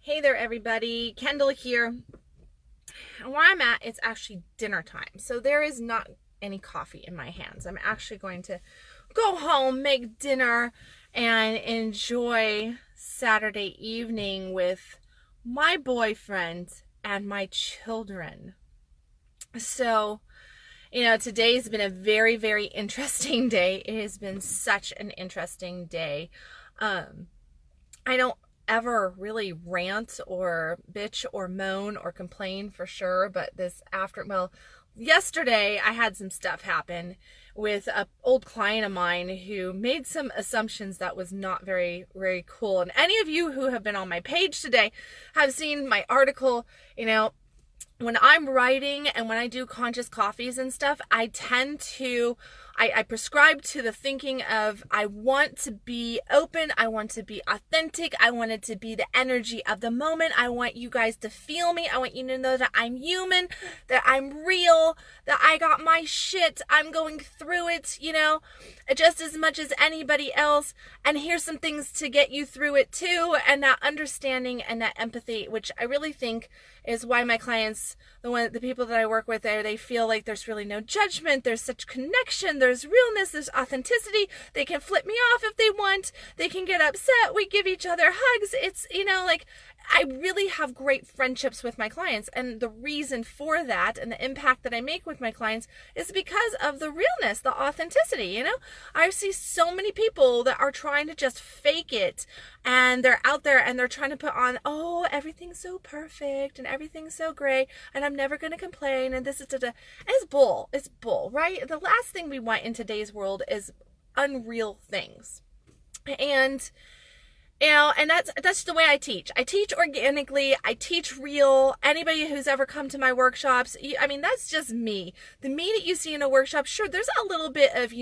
Hey there, everybody. Kendall here. And where I'm at, it's actually dinner time. So there is not any coffee in my hands. I'm actually going to go home, make dinner, and enjoy Saturday evening with my boyfriend and my children. So, today's been a very, very interesting day. It has been such an interesting day. I don't ever really rant or bitch or moan or complain for sure, but yesterday I had some stuff happen with an old client of mine who made some assumptions that was not very, very cool. And any of you who have been on my page today have seen my article. When I'm writing and when I do conscious coffees and stuff, I tend to, I prescribe to the thinking of, I want to be open, I want to be authentic, I want it to be the energy of the moment, I want you guys to feel me, I want you to know that I'm human, that I'm real, that I got my shit, I'm going through it, just as much as anybody else, and here's some things to get you through it too, and that understanding and that empathy, which I really think is why my clients, the people that I work with there, they feel like there's really no judgment, there's such connection, there's realness, there's authenticity, they can flip me off if they want, they can get upset, we give each other hugs, it's, I really have great friendships with my clients, and the reason for that and the impact that I make with my clients is because of the realness, the authenticity, I see so many people that are trying to just fake it, and they're out there and they're trying to put on, oh, everything's so perfect and everything's so great and I'm never going to complain and this is and it's bull, right? The last thing we want in today's world is unreal things. And and that's the way I teach. I teach organically. I teach real. Anybody who's ever come to my workshops, that's just me. The me that you see in a workshop, sure, there's a little bit of,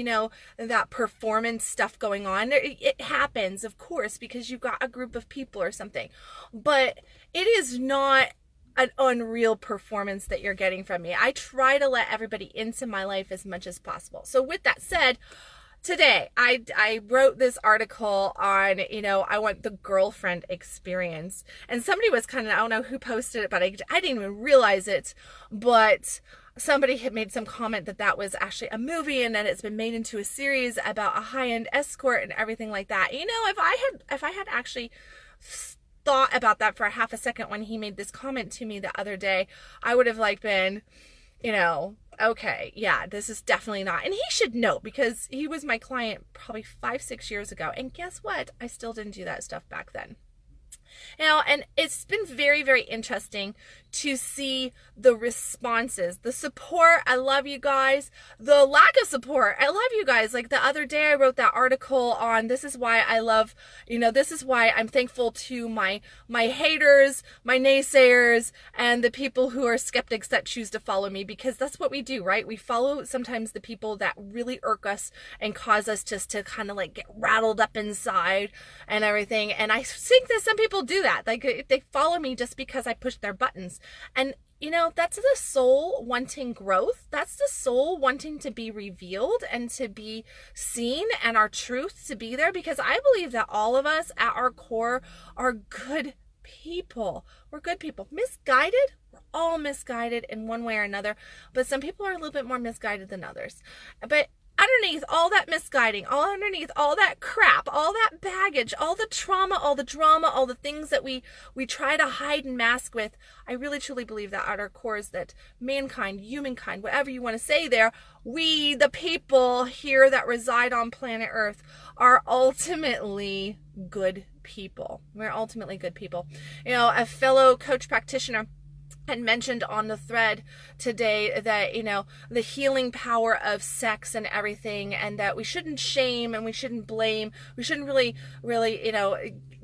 that performance stuff going on. It happens, of course, because you've got a group of people or something. But it is not an unreal performance that you're getting from me. I try to let everybody into my life as much as possible. So with that said, today, I wrote this article on, I want the girlfriend experience. And somebody was I don't know who posted it, but I didn't even realize it. But somebody had made some comment that was actually a movie and then it's been made into a series about a high-end escort and everything like that. If I had actually thought about that for a half a second when he made this comment to me the other day, I would have been, okay, yeah, this is definitely not. And he should know because he was my client probably 5-6 years ago. And guess what? I still didn't do that stuff back then. And it's been very, very interesting to see the responses, the support. I love you guys. The lack of support. I love you guys. Like the other day I wrote that article on this is why I love, this is why I'm thankful to my haters, my naysayers, and the people who are skeptics that choose to follow me, because that's what we do, right? We follow sometimes the people that really irk us and cause us just to kind of get rattled up inside and everything. And I think that some people do that. They follow me just because I push their buttons. And that's the soul wanting growth. That's the soul wanting to be revealed and to be seen and our truth to be there, because I believe that all of us at our core are good people. We're good people. Misguided? We're all misguided in one way or another, but some people are a little bit more misguided than others. But underneath all that misguiding, underneath all that crap, all that baggage, all the trauma, all the drama, all the things that we try to hide and mask with, I really truly believe that at our core is that mankind, humankind, whatever you want to say there, we, the people here that reside on planet Earth, are ultimately good people. We're ultimately good people. A fellow coach practitioner had mentioned on the thread today that, the healing power of sex and everything, and that we shouldn't shame and we shouldn't blame. We shouldn't really,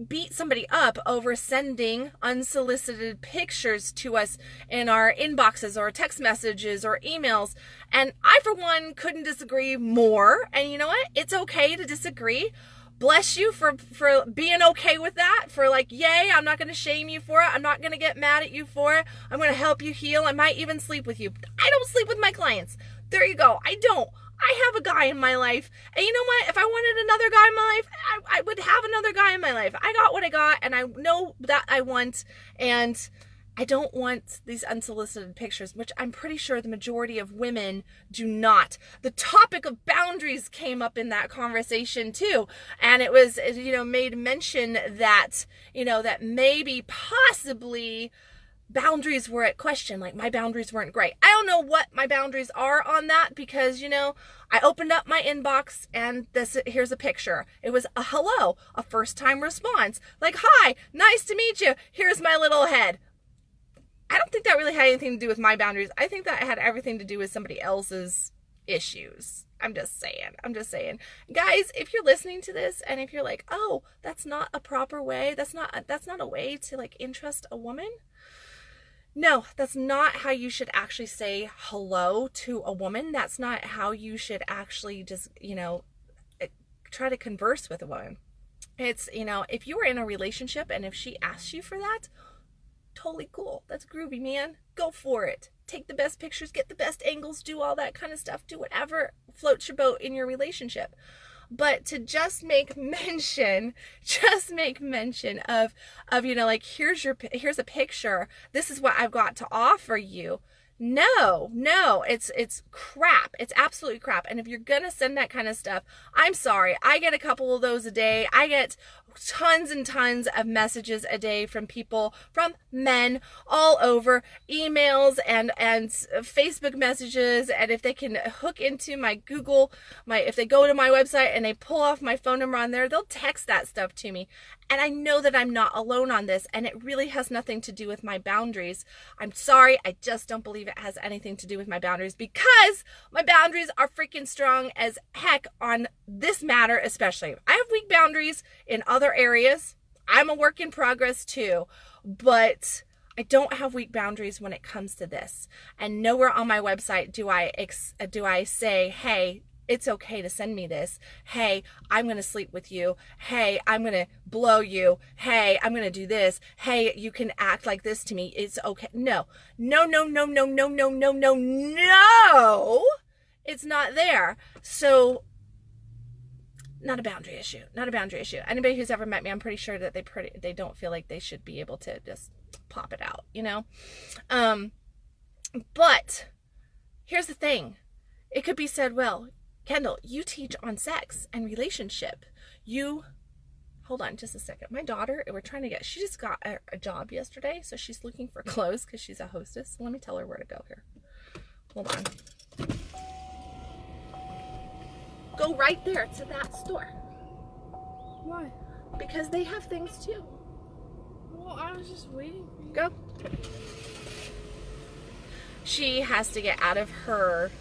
beat somebody up over sending unsolicited pictures to us in our inboxes or text messages or emails. And I, for one, couldn't disagree more. And you know what? It's okay to disagree. Bless you for being okay with that, for yay, I'm not going to shame you for it. I'm not going to get mad at you for it. I'm going to help you heal. I might even sleep with you. I don't sleep with my clients. There you go. I don't. I have a guy in my life. And you know what? If I wanted another guy in my life, I would have another guy in my life. I got what I got, and I know that I want, and I don't want these unsolicited pictures, which I'm pretty sure the majority of women do not. The topic of boundaries came up in that conversation too. And it was, made mention that, that maybe possibly boundaries were at question. Like, my boundaries weren't great. I don't know what my boundaries are on that, because, I opened up my inbox and here's a picture. It was a hello, a first time response. Like, hi, nice to meet you. Here's my little head. I don't think that really had anything to do with my boundaries. I think that had everything to do with somebody else's issues. I'm just saying. Guys, if you're listening to this and if you're like, oh, that's not a proper way, that's not a way to like interest a woman. No, that's not how you should actually say hello to a woman. That's not how you should actually just, try to converse with a woman. It's, if you were in a relationship and if she asks you for that, totally cool. That's groovy, man. Go for it. Take the best pictures, get the best angles, do all that kind of stuff. Do whatever floats your boat in your relationship. But to just make mention of like, here's a picture. This is what I've got to offer you. No, it's crap. It's absolutely crap. And if you're gonna send that kind of stuff, I'm sorry. I get a couple of those a day. I get tons and tons of messages a day from people, from men all over, emails and Facebook messages. And if they can hook into my Google, if they go to my website and they pull off my phone number on there, they'll text that stuff to me. And I know that I'm not alone on this, and it really has nothing to do with my boundaries. I'm sorry, I just don't believe it has anything to do with my boundaries, because my boundaries are freaking strong as heck on this matter especially. I have weak boundaries in other areas. I'm a work in progress too, but I don't have weak boundaries when it comes to this. And nowhere on my website do I say, hey, it's okay to send me this. Hey, I'm going to sleep with you. Hey, I'm going to blow you. Hey, I'm going to do this. Hey, you can act like this to me. It's okay. No. It's not there. So, not a boundary issue. Anybody who's ever met me, I'm pretty sure that they don't feel like they should be able to just pop it out, But here's the thing. It could be said, well, Kendal, you teach on sex and relationship. Hold on just a second. My daughter, she just got a job yesterday, so she's looking for clothes because she's a hostess. Let me tell her where to go here. Hold on. Go right there to that store. Why? Because they have things too. Well, I was just waiting for you. Go. She has to get out of her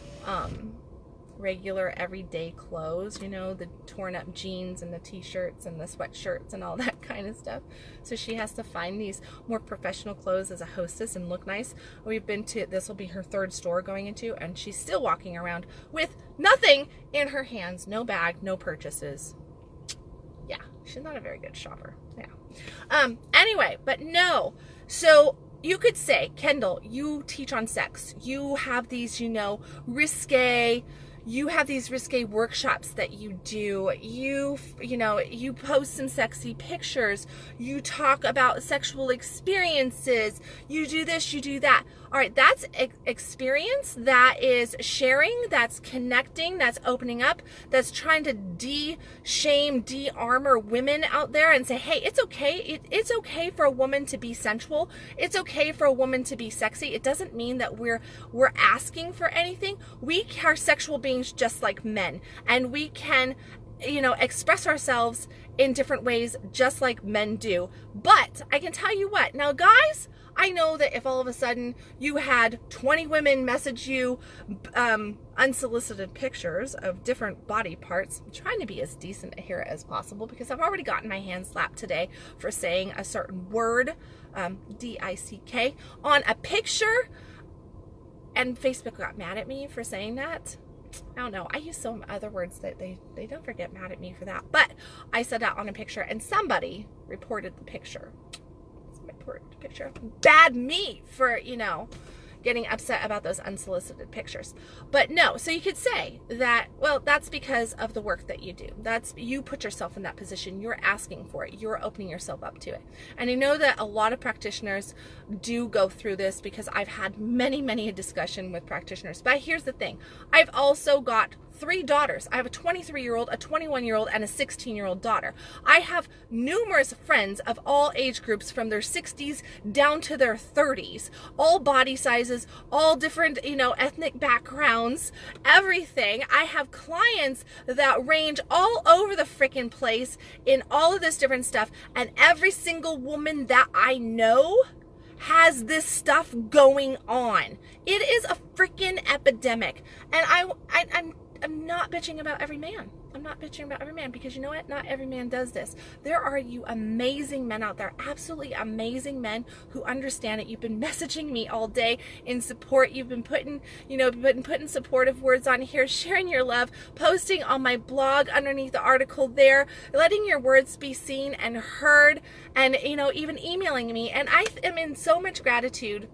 regular everyday clothes, the torn up jeans and the t-shirts and the sweatshirts and all that kind of stuff. So she has to find these more professional clothes as a hostess and look nice. This will be her third store going into, and she's still walking around with nothing in her hands, no bag, no purchases. Yeah, she's not a very good shopper. Yeah. Anyway, but no. So you could say, Kendal, you teach on sex. You have these, risque workshops that you do. You post some sexy pictures. You talk about sexual experiences. You do this, you do that. All right, that's experience. That is sharing. That's connecting. That's opening up. That's trying to de-shame, de-armor women out there and say, hey, it's okay. It's okay for a woman to be sensual. It's okay for a woman to be sexy. It doesn't mean that we're asking for anything. We are sexual beings just like men, and we can express ourselves in different ways just like men do. But I can tell you what, now guys, I know that if all of a sudden you had 20 women message you unsolicited pictures of different body parts, I'm trying to be as decent here as possible because I've already gotten my hand slapped today for saying a certain word, D-I-C-K, on a picture, and Facebook got mad at me for saying that. I don't know. I use some other words that they don't get mad at me for that. But I said that on a picture, and somebody reported the picture. Bad me for, getting upset about those unsolicited pictures. But no, so you could say that, well, that's because of the work that you do. That's, you put yourself in that position. You're asking for it. You're opening yourself up to it. And I know that a lot of practitioners do go through this, because I've had many a discussion with practitioners. But here's the thing. I've also got 3 daughters. I have a 23-year-old, a 21-year-old, and a 16-year-old daughter. I have numerous friends of all age groups, from their 60s down to their 30s, all body sizes, all different, ethnic backgrounds, everything. I have clients that range all over the freaking place in all of this different stuff, and every single woman that I know has this stuff going on. It is a freaking epidemic. And I'm not bitching about every man. I'm not bitching about every man, because you know what? Not every man does this. There are you amazing men out there, absolutely amazing men who understand it. You've been messaging me all day in support. You've been putting supportive words on here, sharing your love, posting on my blog underneath the article there, letting your words be seen and heard, and, even emailing me. And I am in so much gratitude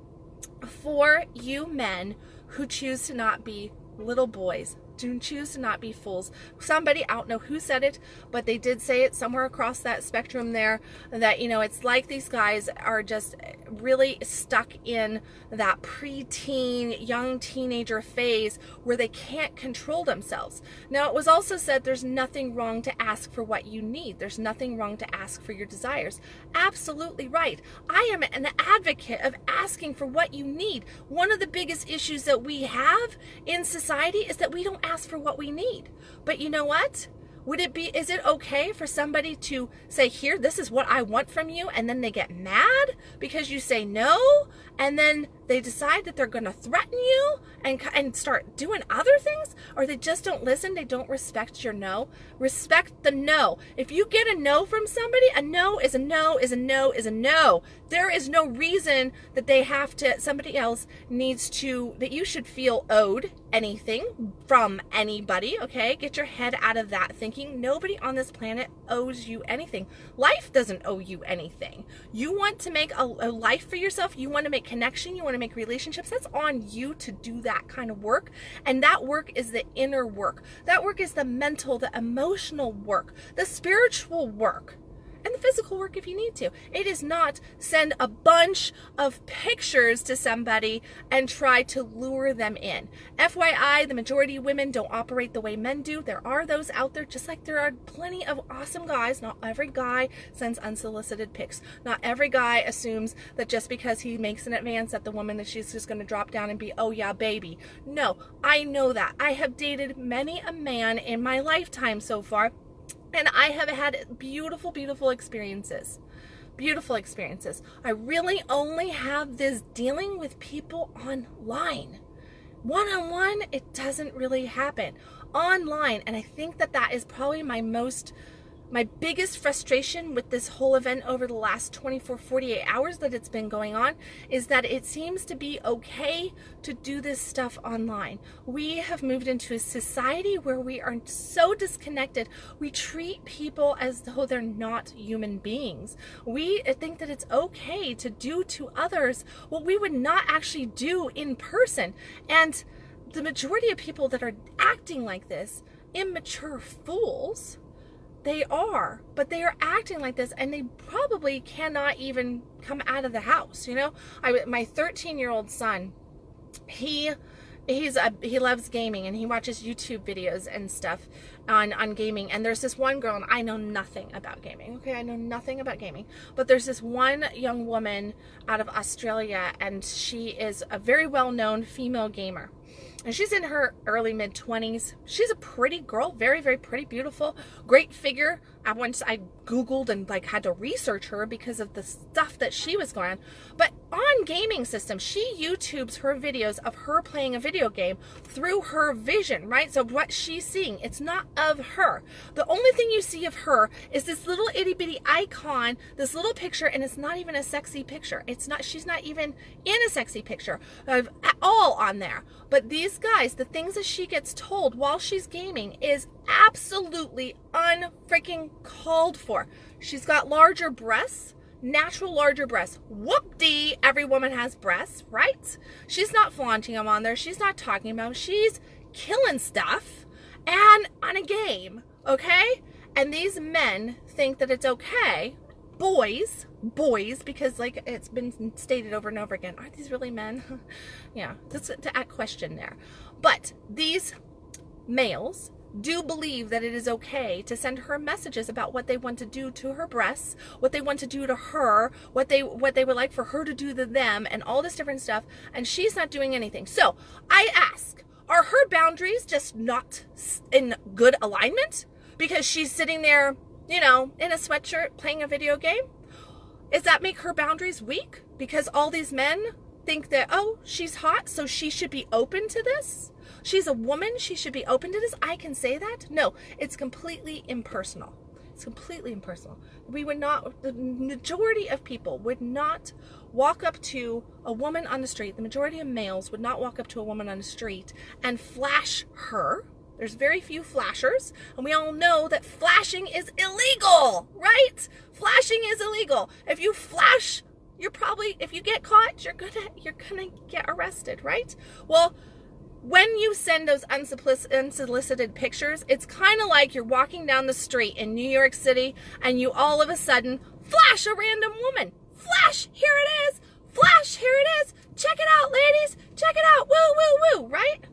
for you men who choose to not be little boys, to choose to not be fools. Somebody, I don't know who said it, but they did say it somewhere across that spectrum there, that, it's like these guys are just really stuck in that preteen, young teenager phase where they can't control themselves. Now, it was also said there's nothing wrong to ask for what you need. There's nothing wrong to ask for your desires. Absolutely right. I am an advocate of asking for what you need. One of the biggest issues that we have in society is that we don't ask for what we need. But you know what? Is it okay for somebody to say, here, this is what I want from you, and then they get mad because you say no, and then they decide that they're going to threaten you and start doing other things? Or they just don't listen, they don't respect your no? Respect the no. If you get a no from somebody, a no is a no is a no is a no. There is no reason that somebody else needs to, that you should feel owed anything from anybody, okay? Get your head out of that thinking. Nobody on this planet owes you anything. Life doesn't owe you anything. You want to make a life for yourself, you want to make connection, you want to make relationships, that's on you to do that kind of work. And that work is the inner work. That work is the mental, the emotional work, the spiritual work, and the physical work if you need to. It is not send a bunch of pictures to somebody and try to lure them in. FYI, the majority of women don't operate the way men do. There are those out there, just like there are plenty of awesome guys. Not every guy sends unsolicited pics. Not every guy assumes that just because he makes an advance that the woman, that she's just going to drop down and be, oh yeah, baby. No, I know that. I have dated many a man in my lifetime so far, and I have had beautiful experiences. Beautiful experiences. I really only have this dealing with people online. One-on-one, it doesn't really happen. Online, and I think that is probably my biggest frustration with this whole event over the last 48 hours that it's been going on, is that it seems to be okay to do this stuff online. We have moved into a society where we are so disconnected. We treat people as though they're not human beings. We think that it's okay to do to others what we would not actually do in person. And the majority of people that are acting like this, immature fools, they are acting like this, and they probably cannot even come out of the house. My 13-year-old son, he loves gaming, and he watches YouTube videos and stuff on gaming. And there's this one girl, and I know nothing about gaming. Okay, I know nothing about gaming, but there's this one young woman out of Australia, and she is a very well-known female gamer. And she's in her early mid-20s. She's a pretty girl, very pretty, beautiful, great figure. I Googled and had to research her because of the stuff that she was going on. But on gaming systems, she YouTubes her videos of her playing a video game through her vision, right? So what she's seeing, it's not of her. The only thing you see of her is this little itty bitty icon, this little picture, and it's not even a sexy picture. She's not even in a sexy picture at all on there. But these guys, the things that she gets told while she's gaming is absolutely unfreaking called for. She's got larger breasts. natural larger breasts. Whoop-dee, every woman has breasts, right? She's not flaunting them on there. She's not talking about them. She's killing stuff and on a game, okay? And these men think that it's okay. Boys, because like it's been stated over and over again, aren't these really men? Yeah, that's to add question there. But these males do believe that it is okay to send her messages about what they want to do to her breasts, what they want to do to her, what they would like for her to do to them, and all this different stuff, and she's not doing anything. So I ask, are her boundaries just not in good alignment because she's sitting there, you know, in a sweatshirt playing a video game? Does that make her boundaries weak because all these men think that, oh, she's hot, so she should be open to this? She's a woman, she should be open to this? I can say that? No, it's completely impersonal. It's completely impersonal. We would not, the majority of people would not walk up to a woman on the street. The majority of males would not walk up to a woman on the street and flash her. There's very few flashers, and we all know that flashing is illegal, right? Flashing is illegal. If you flash, you're probably, if you get caught, you're gonna get arrested, right? Well, when you send those unsolicited pictures, it's kind of like you're walking down the street in New York City and you all of a sudden flash a random woman. Flash, here it is. Flash, here it is. Check it out, ladies. Check it out. Woo, woo, woo, right?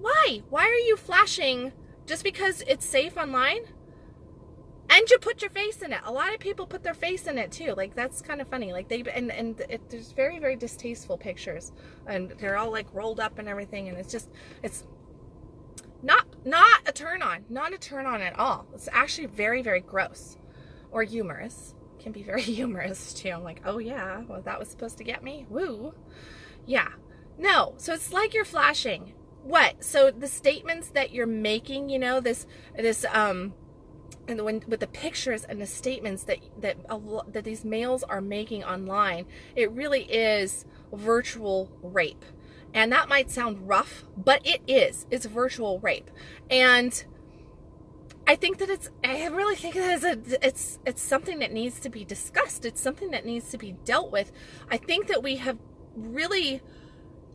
Why? Why are you flashing just because it's safe online? And you put your face in it. A lot of people put their face in it too. Like, that's kind of funny. Like, there's very, very distasteful pictures, and they're all like rolled up and everything. And it's not a turn on, not a turn on at all. It's actually very, very gross or humorous. It can be very humorous too. I'm like, oh yeah, well, that was supposed to get me. Woo. Yeah. No. So it's like you're flashing. What? So the statements that you're making, you know, and with the pictures and the statements that these males are making online, it really is virtual rape. And that might sound rough, but it is. It's virtual rape. And I think that I really think that it's something that needs to be discussed. It's something that needs to be dealt with. I think that we have really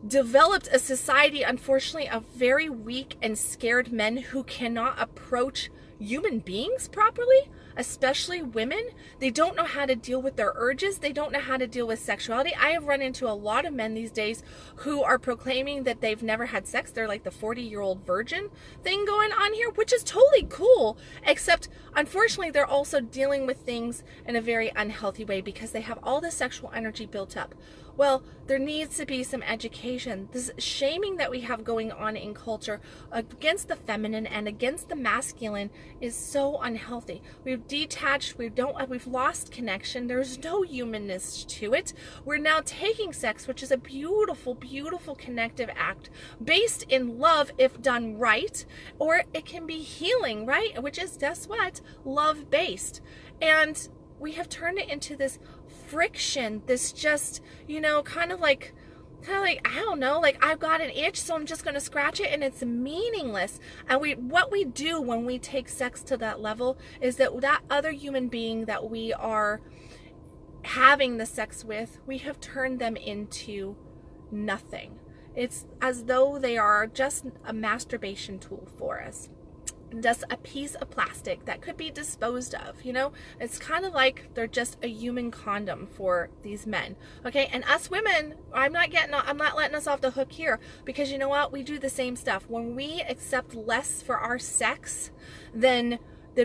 developed a society, unfortunately, of very weak and scared men who cannot approach human beings properly, especially women. They don't know how to deal with their urges. They don't know how to deal with sexuality. I have run into a lot of men these days who are proclaiming that they've never had sex. They're like the 40-year-old virgin thing going on here, which is totally cool, except unfortunately they're also dealing with things in a very unhealthy way because they have all this sexual energy built up. Well, there needs to be some education. This shaming that we have going on in culture against the feminine and against the masculine is so unhealthy. We've detached, we've lost connection. There's no humanness to it. We're now taking sex, which is a beautiful, beautiful connective act based in love if done right, or it can be healing, right? Which is, guess what? Love based. And we have turned it into this friction, this just, you know, kind of like, I don't know, like I've got an itch, so I'm just going to scratch it, and it's meaningless. And what we do when we take sex to that level is that other human being that we are having the sex with, we have turned them into nothing. It's as though they are just a masturbation tool for us. Just a piece of plastic that could be disposed of, you know? It's kind of like they're just a human condom for these men, okay? And us women, I'm not letting us off the hook here, because you know what? We do the same stuff. When we accept less for our sex than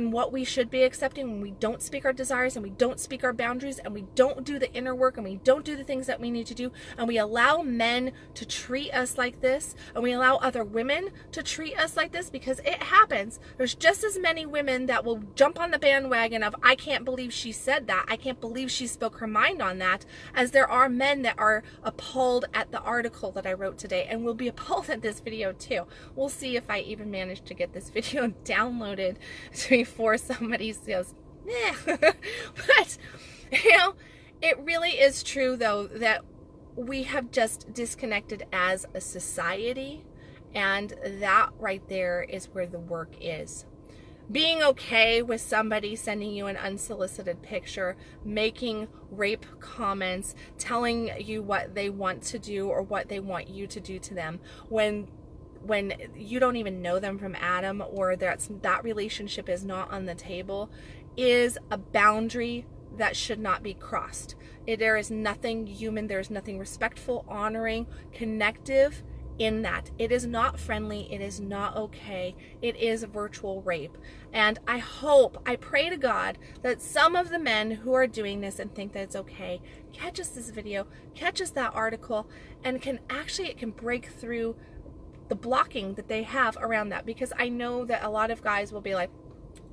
what we should be accepting, when we don't speak our desires and we don't speak our boundaries and we don't do the inner work and we don't do the things that we need to do, and we allow men to treat us like this, and we allow other women to treat us like this, because it happens. There's just as many women that will jump on the bandwagon of, I can't believe she said that, I can't believe she spoke her mind on that, as there are men that are appalled at the article that I wrote today, and will be appalled at this video too. We'll see if I even manage to get this video downloaded before somebody goes, eh. But, you know, it really is true, though, that we have just disconnected as a society, and that right there is where the work is. being okay with somebody sending you an unsolicited picture, making rape comments, telling you what they want to do or what they want you to do to them when you don't even know them from Adam, or that relationship is not on the table, is a boundary that should not be crossed. There is nothing human, there is nothing respectful, honoring, connective in that. It is not friendly, it is not okay, it is virtual rape. And I pray to God that some of the men who are doing this and think that it's okay catches this video, catches that article, and it can break through the blocking that they have around that, because I know that a lot of guys will be like,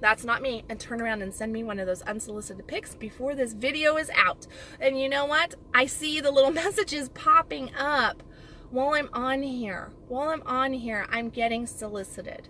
that's not me, and turn around and send me one of those unsolicited pics before this video is out. And you know what? I see the little messages popping up while I'm on here. I'm getting solicited.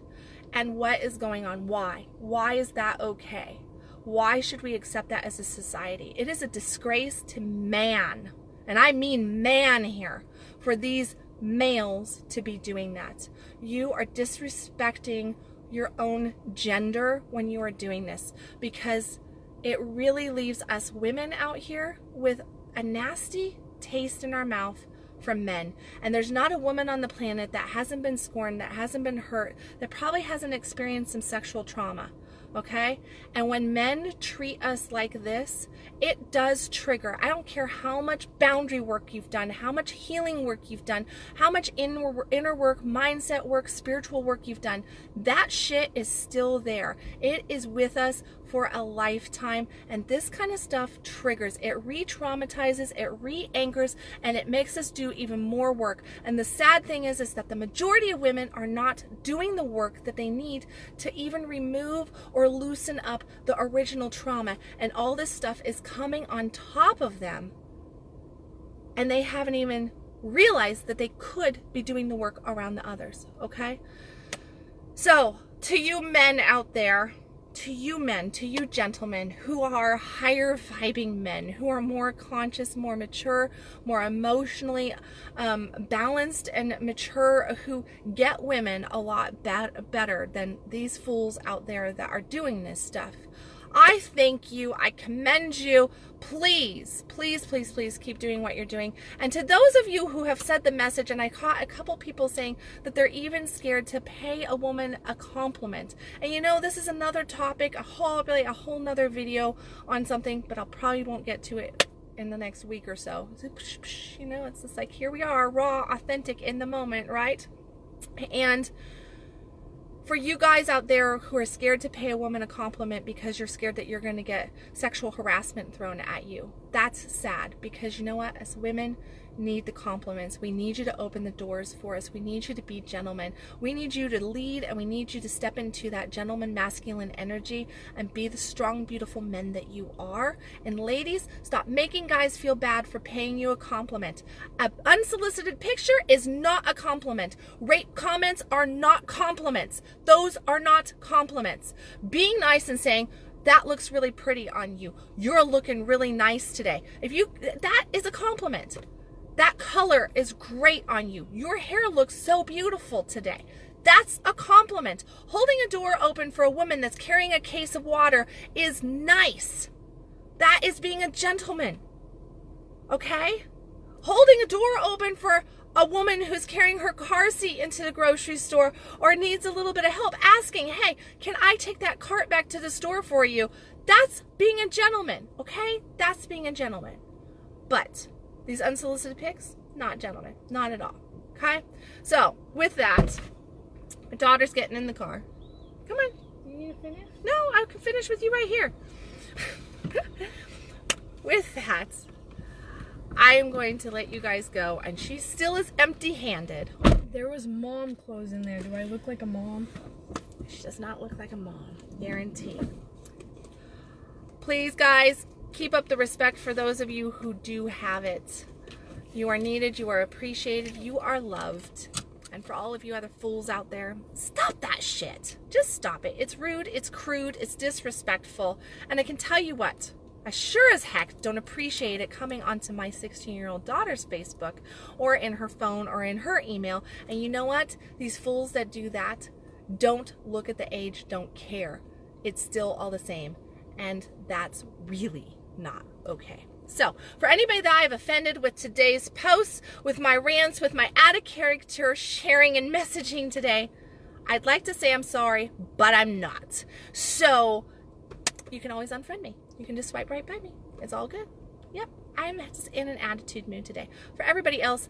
And what is going on? Why? Why is that okay? Why should we accept that as a society? It is a disgrace to man, and I mean man here, for these males to be doing that. You are disrespecting your own gender when you are doing this, because it really leaves us women out here with a nasty taste in our mouth from men. And there's not a woman on the planet that hasn't been scorned, that hasn't been hurt, that probably hasn't experienced some sexual trauma. Okay? And when men treat us like this, it does trigger. I don't care how much boundary work you've done, how much healing work you've done, how much inner work, mindset work, spiritual work you've done. That shit is still there. It is with us for a lifetime, and this kind of stuff triggers. It re-traumatizes, it re-anchors, and it makes us do even more work. And the sad thing is that the majority of women are not doing the work that they need to even remove or loosen up the original trauma, and all this stuff is coming on top of them, and they haven't even realized that they could be doing the work around the others. Okay? So to you men out there, to you men, to you gentlemen who are higher vibing men, who are more conscious, more mature, more emotionally balanced and mature, who get women a lot better than these fools out there that are doing this stuff, I thank you. I commend you. Please, please, please, please keep doing what you're doing. And to those of you who have said the message, and I caught a couple people saying that they're even scared to pay a woman a compliment. And you know, this is another topic, a whole nother video on something, but I'll probably won't get to it in the next week or so. You know, it's just like, here we are, raw, authentic, in the moment, right? And for you guys out there who are scared to pay a woman a compliment because you're scared that you're going to get sexual harassment thrown at you, that's sad, because you know what? As women, need the compliments. We need you to open the doors for us. We need you to be gentlemen. We need you to lead, and we need you to step into that gentleman masculine energy and be the strong, beautiful men that you are. And ladies, stop making guys feel bad for paying you a compliment. An unsolicited picture is not a compliment. Rape comments are not compliments. Those are not compliments. Being nice and saying, that looks really pretty on you. You're looking really nice today. That is a compliment. That color is great on you. Your hair looks so beautiful today. That's a compliment. Holding a door open for a woman that's carrying a case of water is nice. That is being a gentleman. Okay? Holding a door open for a woman who's carrying her car seat into the grocery store or needs a little bit of help, asking, hey, can I take that cart back to the store for you? That's being a gentleman, okay? That's being a gentleman. But these unsolicited pics, not gentlemen, not at all, okay? So, with that, my daughter's getting in the car. Come on. You need to finish? No, I can finish with you right here. With that, I am going to let you guys go, and she still is empty-handed. There was mom clothes in there. Do I look like a mom? She does not look like a mom, guarantee. Please, guys, keep up the respect for those of you who do have it. You are needed, you are appreciated, you are loved. And for all of you other fools out there, stop that shit. Just stop it. It's rude, it's crude, it's disrespectful. And I can tell you what, I sure as heck don't appreciate it coming onto my 16-year-old daughter's Facebook or in her phone or in her email. And you know what? These fools that do that don't look at the age, don't care. it's still all the same. And that's really not okay. So, for anybody that I've offended with today's posts, with my rants, with my out of character sharing and messaging today, I'd like to say I'm sorry, but I'm not. So, you can always unfriend me. You can just swipe right by me. It's all good. Yep, I'm just in an attitude mood today. For everybody else,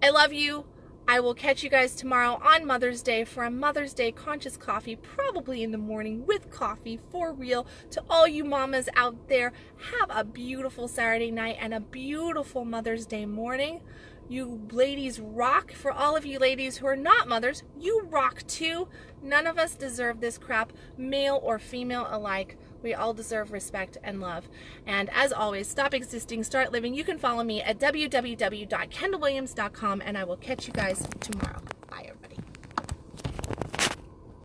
I love you. I will catch you guys tomorrow on Mother's Day for a Mother's Day conscious coffee, probably in the morning with coffee, for real. To all you mamas out there, have a beautiful Saturday night and a beautiful Mother's Day morning. You ladies rock. For all of you ladies who are not mothers, you rock too. None of us deserve this crap, male or female alike. We all deserve respect and love. And as always, stop existing, start living. You can follow me at www.kendalwilliams.com, and I will catch you guys tomorrow.